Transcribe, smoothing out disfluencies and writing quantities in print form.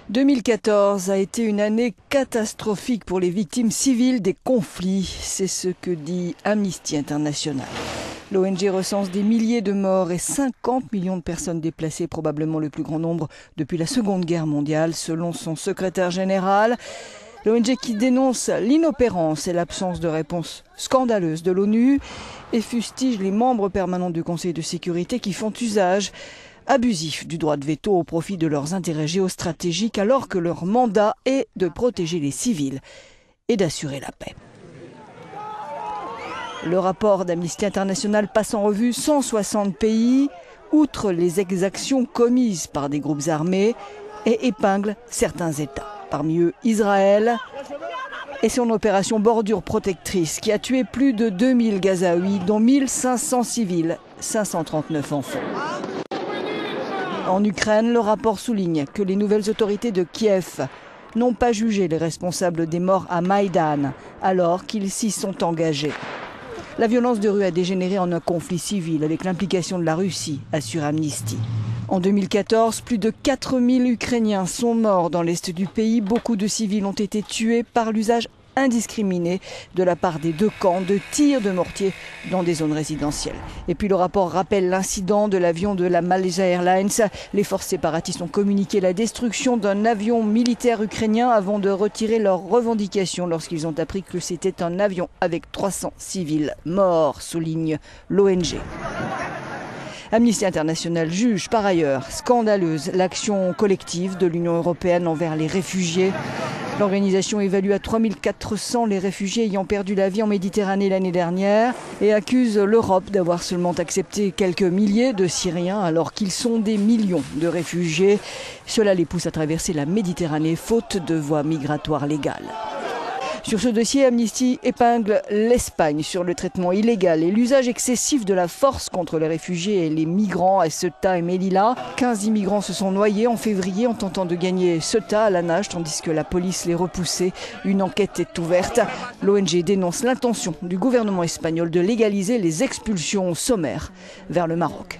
2014 a été une année catastrophique pour les victimes civiles des conflits. C'est ce que dit Amnesty International. L'ONG recense des milliers de morts et 50 millions de personnes déplacées, probablement le plus grand nombre depuis la Seconde Guerre mondiale, selon son secrétaire général. L'ONG qui dénonce l'inopérance et l'absence de réponse scandaleuse de l'ONU et fustige les membres permanents du Conseil de sécurité qui font usage abusif du droit de veto au profit de leurs intérêts géostratégiques alors que leur mandat est de protéger les civils et d'assurer la paix. Le rapport d'Amnesty International passe en revue 160 pays, outre les exactions commises par des groupes armés, et épingle certains États. Parmi eux, Israël et son opération Bordure protectrice qui a tué plus de 2000 Gazaouis, dont 1500 civils, 539 enfants. En Ukraine, le rapport souligne que les nouvelles autorités de Kiev n'ont pas jugé les responsables des morts à Maïdan, alors qu'ils s'y sont engagés. La violence de rue a dégénéré en un conflit civil avec l'implication de la Russie, assure Amnesty. En 2014, plus de 4000 Ukrainiens sont morts dans l'est du pays. Beaucoup de civils ont été tués par l'usage indiscriminé de la part des deux camps de tirs de mortier dans des zones résidentielles. Et puis le rapport rappelle l'incident de l'avion de la Malaysia Airlines. Les forces séparatistes ont communiqué la destruction d'un avion militaire ukrainien avant de retirer leurs revendications lorsqu'ils ont appris que c'était un avion avec 300 civils morts, souligne l'ONG. Amnesty International juge par ailleurs scandaleuse l'action collective de l'Union européenne envers les réfugiés. L'organisation évalue à 3400 les réfugiés ayant perdu la vie en Méditerranée l'année dernière et accuse l'Europe d'avoir seulement accepté quelques milliers de Syriens alors qu'ils sont des millions de réfugiés. Cela les pousse à traverser la Méditerranée faute de voies migratoires légales. Sur ce dossier, Amnesty épingle l'Espagne sur le traitement illégal et l'usage excessif de la force contre les réfugiés et les migrants à Ceuta et Melilla. 15 immigrants se sont noyés en février en tentant de gagner Ceuta à la nage tandis que la police les repoussait. Une enquête est ouverte. L'ONG dénonce l'intention du gouvernement espagnol de légaliser les expulsions sommaires vers le Maroc.